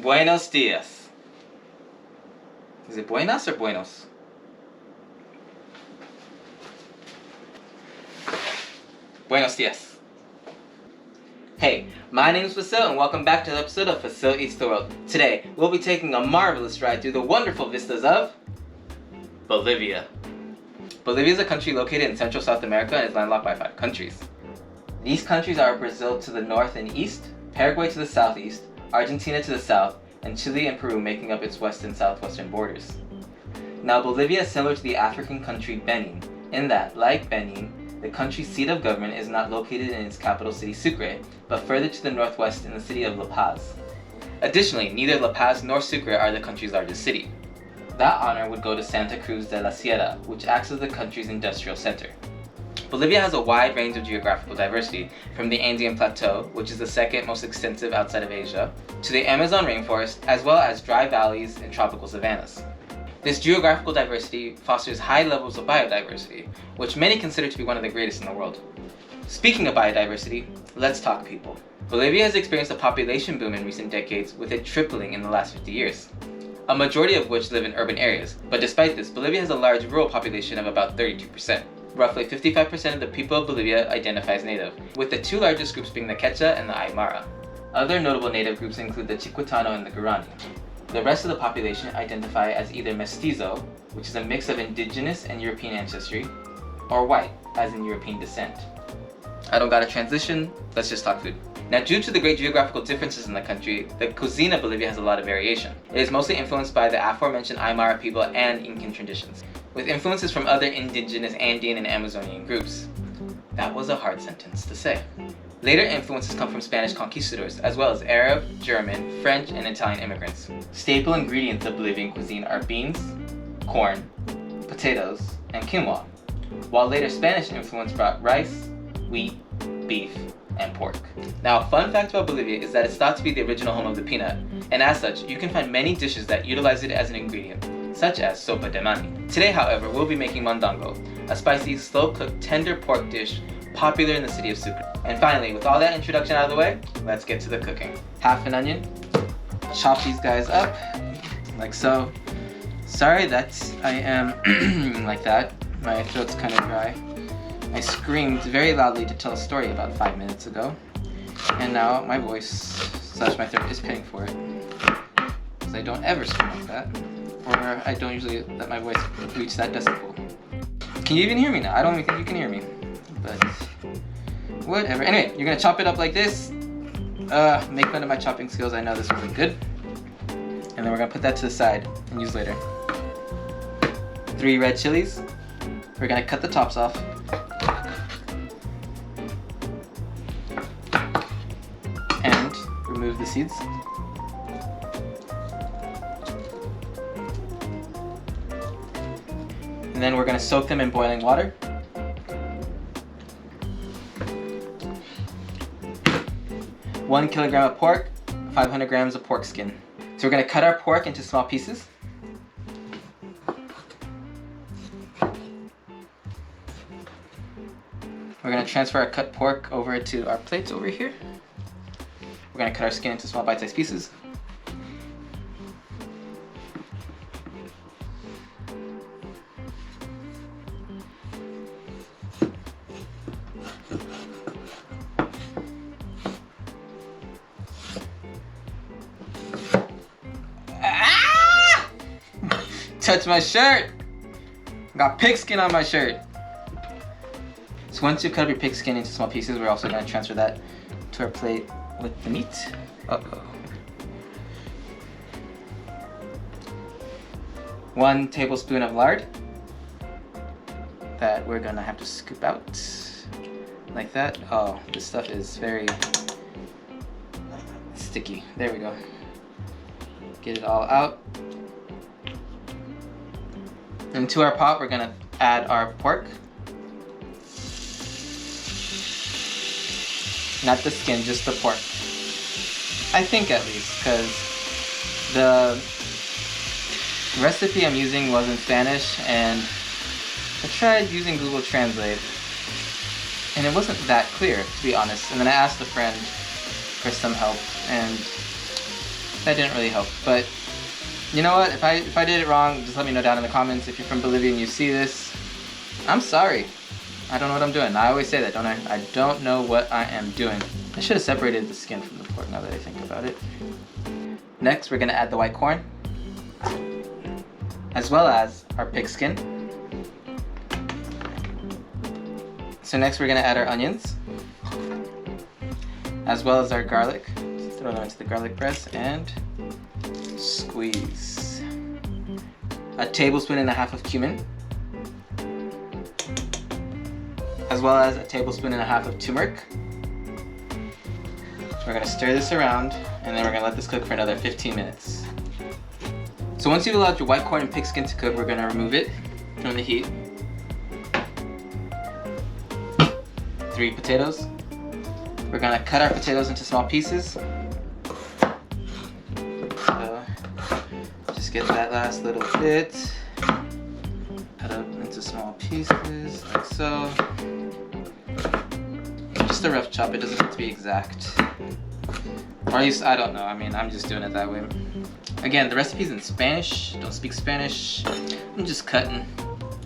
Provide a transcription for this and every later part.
Buenos dias. Is it buenas or buenos? Buenos dias. Hey, my name is Fassil and welcome back to another episode of Fassil Eats the World. Today, we'll be taking a marvelous ride through the wonderful vistas of Bolivia. Bolivia is a country located in Central South America and is landlocked by 5 countries. These countries are Brazil to the north and east, Paraguay to the southeast, Argentina to the south, and Chile and Peru making up its west and southwestern borders. Now, Bolivia is similar to the African country Benin, in that, like Benin, the country's seat of government is not located in its capital city Sucre, but further to the northwest in the city of La Paz. Additionally, neither La Paz nor Sucre are the country's largest city. That honor would go to Santa Cruz de la Sierra, which acts as the country's industrial center. Bolivia has a wide range of geographical diversity, from the Andean Plateau, which is the second most extensive outside of Asia, to the Amazon rainforest, as well as dry valleys and tropical savannas. This geographical diversity fosters high levels of biodiversity, which many consider to be one of the greatest in the world. Speaking of biodiversity, let's talk people. Bolivia has experienced a population boom in recent decades, with it tripling in the last 50 years. A majority of which live in urban areas, but despite this, Bolivia has a large rural population of about 32%. Roughly 55% of the people of Bolivia identify as native, with the 2 largest groups being the Quechua and the Aymara. Other notable native groups include the Chiquitano and the Guarani. The rest of the population identify as either mestizo, which is a mix of indigenous and European ancestry, or white, as in European descent. I don't gotta transition, let's just talk food. Now, due to the great geographical differences in the country, the cuisine of Bolivia has a lot of variation. It is mostly influenced by the aforementioned Aymara people and Incan traditions, with influences from other indigenous Andean and Amazonian groups. That was a hard sentence to say. Later influences come from Spanish conquistadors, as well as Arab, German, French, and Italian immigrants. Staple ingredients of Bolivian cuisine are beans, corn, potatoes, and quinoa, while later Spanish influence brought rice, wheat, beef, and pork. Now, a fun fact about Bolivia is that it's thought to be the original home of the peanut, and as such, you can find many dishes that utilize it as an ingredient, such as sopa de mani. Today, however, we'll be making mondango, a spicy, slow-cooked, tender pork dish popular in the city of Sucre. And finally, with all that introduction out of the way, let's get to the cooking. Half an onion, chop these guys up, like so. Sorry that I am like that, my throat's kind of dry. I screamed very loudly to tell a story about 5 minutes ago, and now my voice / my throat is paying for it. Because I don't ever scream like that, or I don't usually let my voice reach that decibel. Can you even hear me now? I don't even think you can hear me, but whatever. Anyway, you're gonna chop it up like this. Make fun of my chopping skills, I know this wasn't good. And then we're gonna put that to the side and use later. 3 red chilies. We're gonna cut the tops off. And remove the seeds. And then we're going to soak them in boiling water. One kilogram of pork, 500 grams of pork skin. So we're going to cut our pork into small pieces. We're going to transfer our cut pork over to our plates over here. We're going to cut our skin into small bite-sized pieces. Ah! Touch my shirt! Got pig skin on my shirt. So once you cut up your pig skin into small pieces, we're also going to transfer that to our plate with the meat. Uh-oh. 1 tablespoon of lard that we're going to have to scoop out like that. Oh, this stuff is very sticky. There we go. Get it all out. Into our pot, we're going to add our pork. Not the skin, just the pork. I think at least, because the recipe I'm using was in Spanish, and I tried using Google Translate, and it wasn't that clear, to be honest. And then I asked a friend for some help, and that didn't really help. But you know what? If I did it wrong, just let me know down in the comments. If you're from Bolivia and you see this, I'm sorry. I don't know what I'm doing. I always say that, don't I? I don't know what I am doing. I should have separated the skin from the pork now that I think about it. Next, we're gonna add the white corn, as well as our pig skin. So next we're gonna add our onions, as well as our garlic. Just throw them into the garlic press and squeeze. A tablespoon and a half of cumin, as well as a tablespoon and a half of turmeric. So we're gonna stir this around, and then we're gonna let this cook for another 15 minutes. So once you've allowed your white corn and pig skin to cook, we're gonna remove it from the heat. 3 potatoes. We're gonna cut our potatoes into small pieces. So just get that last little bit. Cut up into small pieces, like so. Just a rough chop, it doesn't have to be exact. Or at least, I don't know, I mean, I'm just doing it that way. Again, the recipe's in Spanish, don't speak Spanish. I'm just cutting,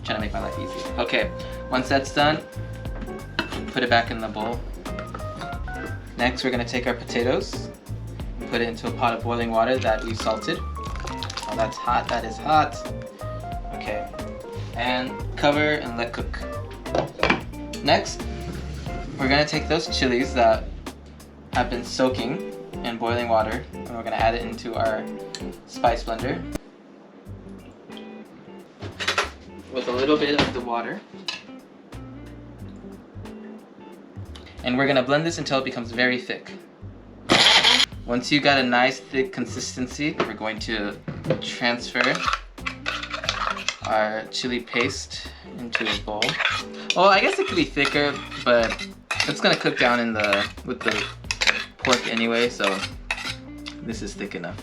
trying to make my life easy. Okay, once that's done, put it back in the bowl. Next, we're gonna take our potatoes, put it into a pot of boiling water that we salted. Oh, that's hot, that is hot. Okay, and cover and let cook. Next, we're gonna take those chilies that have been soaking in boiling water, and we're gonna add it into our spice blender with a little bit of the water. And we're gonna blend this until it becomes very thick. Once you got a nice thick consistency, we're going to transfer our chili paste into a bowl. Well, I guess it could be thicker, but it's gonna cook down in with the pork anyway, so this is thick enough.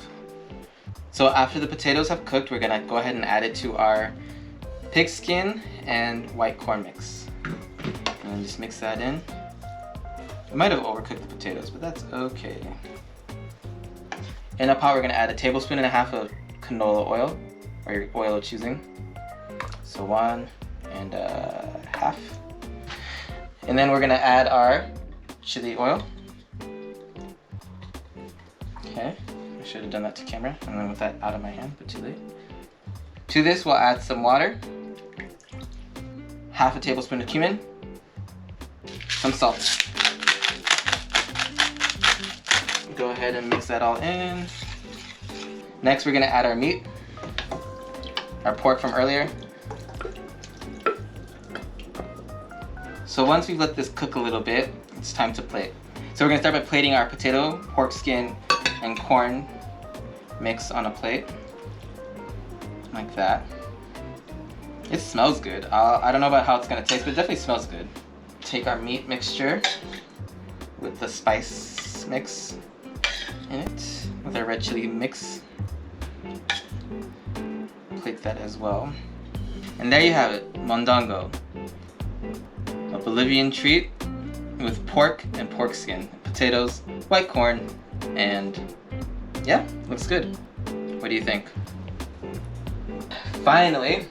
So after the potatoes have cooked, we're gonna go ahead and add it to our pig skin and white corn mix. And just mix that in. I might have overcooked the potatoes, but that's okay. In a pot, we're gonna add a tablespoon and a half of canola oil, or your oil of choosing. So 1 and a half. And then we're gonna add our chili oil. Okay, I should have done that to camera, and then with that out of my hand, but too late. To this, we'll add some water, half a tablespoon of cumin, some salt. Go ahead and mix that all in. Next, we're gonna add our meat, our pork from earlier. So once we've let this cook a little bit, it's time to plate. So we're gonna start by plating our potato, pork skin, and corn mix on a plate, like that. It smells good. I don't know about how it's gonna taste, but it definitely smells good. Take our meat mixture with the spice mix in it, with our red chili mix. Plate that as well. And there you have it, Mondango. A Bolivian treat with pork and pork skin, potatoes, white corn, and yeah, looks good. What do you think? Finally,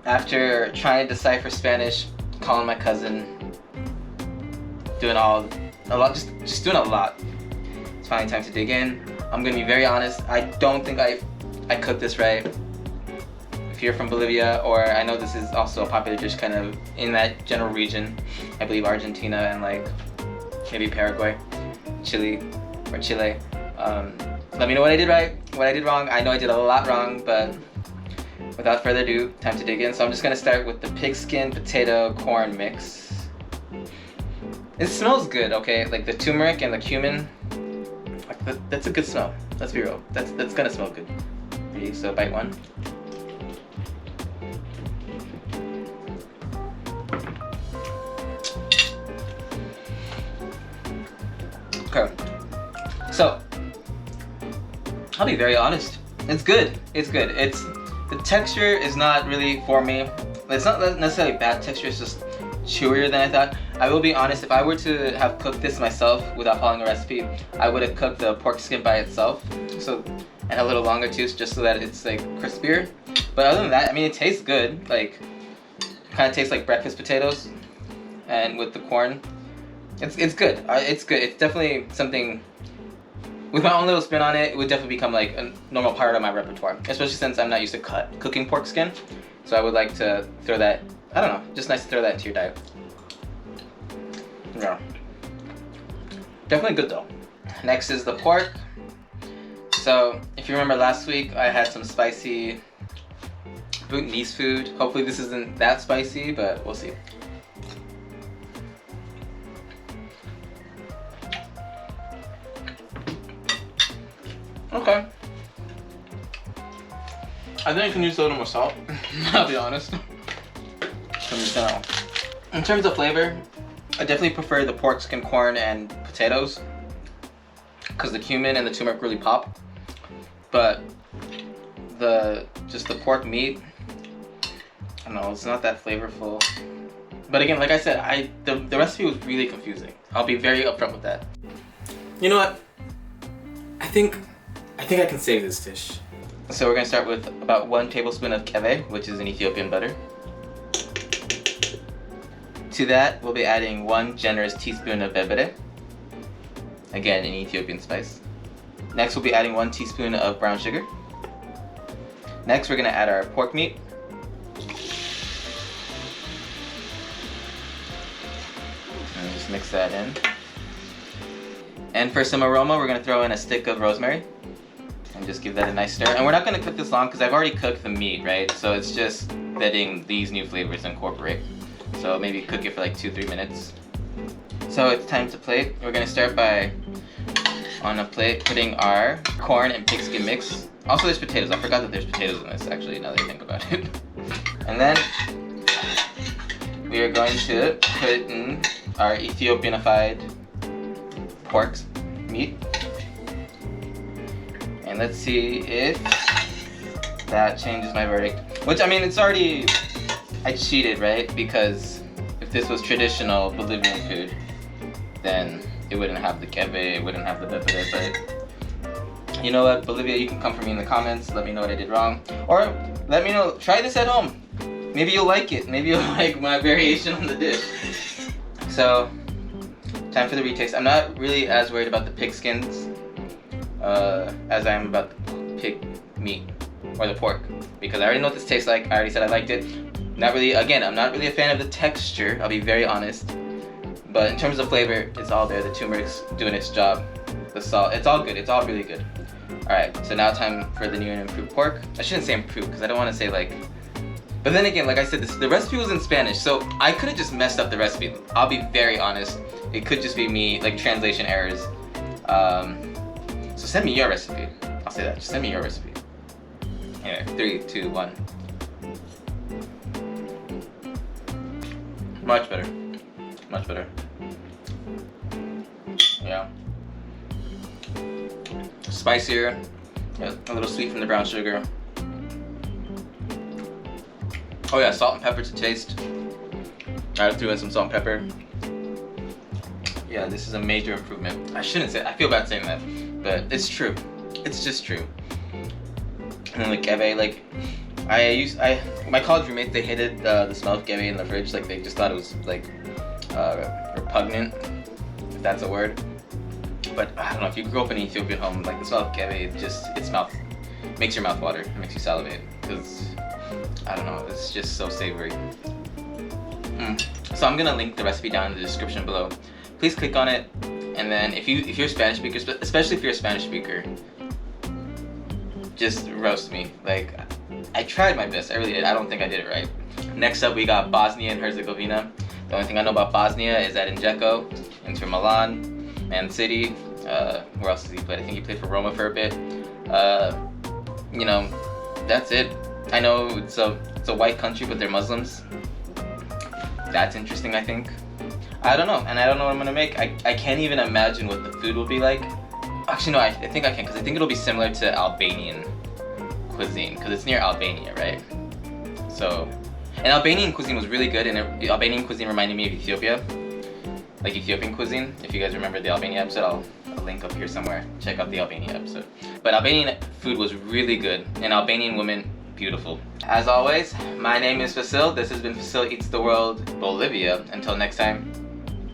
after trying to decipher Spanish, calling my cousin, doing a lot, just doing a lot, it's finally time to dig in. I'm gonna be very honest, I don't think I cooked this right. If you're from Bolivia, or I know this is also a popular dish kind of in that general region, I believe Argentina and like maybe Paraguay, Chile, or Chile. Let me know what I did right, what I did wrong. I know I did a lot wrong, but without further ado, time to dig in. So I'm just gonna start with the pigskin potato corn mix. It smells good, okay? Like the turmeric and the cumin, like that's a good smell. Let's be real, that's gonna smell good. Ready? So bite one. Okay, so I'll be very honest. It's good. It's good. The texture is not really for me. It's not necessarily bad texture. It's just chewier than I thought. I will be honest, if I were to have cooked this myself without following a recipe, I would have cooked the pork skin by itself, and a little longer too, just so that it's like crispier. But other than that, I mean, it tastes good. Like, kind of tastes like breakfast potatoes, and with the corn, it's good. It's good. It's definitely something. With my own little spin on it, it would definitely become like a normal part of my repertoire, especially since I'm not used to cooking pork skin. So I would like to throw that. I don't know, just nice to throw that into your diet. Yeah. Definitely good though. Next is the pork. So if you remember last week, I had some spicy Bhutanese food. Hopefully this isn't that spicy, but we'll see. Okay. I think I can use a little more salt, I'll be honest. In terms of flavor, I definitely prefer the pork skin, corn, and potatoes because the cumin and the turmeric really pop. But just the pork meat, I don't know, it's not that flavorful. But again, like I said, the recipe was really confusing. I'll be very upfront with that. You know what? I think I can save this dish. So we're gonna start with about 1 tablespoon of keve, which is an Ethiopian butter. To that, we'll be adding 1 generous teaspoon of bebere, again an Ethiopian spice. Next, we'll be adding 1 teaspoon of brown sugar. Next, we're gonna add our pork meat. And just mix that in. And for some aroma, we're gonna throw in a stick of rosemary and just give that a nice stir. And we're not gonna cook this long because I've already cooked the meat, right? So it's just letting these new flavors incorporate. So maybe cook it for like 2-3 minutes. So it's time to plate. We're gonna start by, on a plate, putting our corn and pigskin mix. Also there's potatoes. I forgot that there's potatoes in this actually, now that I think about it. And then we are going to put in our Ethiopianified pork meat. And let's see if that changes my verdict. Which, I mean, it's already, I cheated, right? Because if this was traditional Bolivian food, then it wouldn't have the keve, it wouldn't have the bebere, but you know what, Bolivia, you can come for me in the comments, let me know what I did wrong. Or let me know, try this at home. Maybe you'll like it, maybe you'll like my variation on the dish. So, time for the retaste. I'm not really as worried about the pig skins as I am about the pig meat or the pork, because I already know what this tastes like. I already said I liked it. Not really, again, I'm not really a fan of the texture, I'll be very honest. But in terms of flavor, it's all there. The turmeric's doing its job. The salt, it's all good. It's all really good. Alright, so now time for the new and improved pork. I shouldn't say improved because I don't want to say like... But then again, like I said, the recipe was in Spanish, so I could have just messed up the recipe. I'll be very honest. It could just be me, like translation errors. So send me your recipe. I'll say that. Just send me your recipe. Anyway, 3, 2, 1. Much better. Much better. Yeah. Spicier. Yeah, a little sweet from the brown sugar. Oh yeah, salt and pepper to taste. I threw in some salt and pepper. Yeah, this is a major improvement. I shouldn't say, I feel bad saying that, but it's true. It's just true. And then the keve, like, my college roommates, they hated the smell of keve in the fridge. Like, they just thought it was like repugnant, if that's a word. But I don't know, if you grew up in an Ethiopian home, like the smell of keve, it makes your mouth water. It makes you salivate, because I don't know, it's just so savory. So I'm gonna link the recipe down in the description below. Please click on it, and then if you're a Spanish speaker, especially if you're a Spanish speaker, just roast me. Like, I tried my best, I really did. I don't think I did it right. Next up, we got Bosnia and Herzegovina. The only thing I know about Bosnia is that Injeko, Inter Milan, Man City. Where else has he played? I think he played for Roma for a bit. You know, that's it. I know it's a white country, but they're Muslims. That's interesting, I think. I don't know, and I don't know what I'm gonna make. I can't even imagine what the food will be like. Actually, no, I think I can, because I think it'll be similar to Albanian cuisine, because it's near Albania, right? So, and Albanian cuisine was really good, and Albanian cuisine reminded me of Ethiopia. like Ethiopian cuisine. If you guys remember the Albania episode, I'll link up here somewhere. Check out the Albania episode. But Albanian food was really good, and Albanian women, beautiful. As always, my name is Fassil. This has been Fassil Eats the World, Bolivia. Until next time,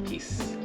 peace.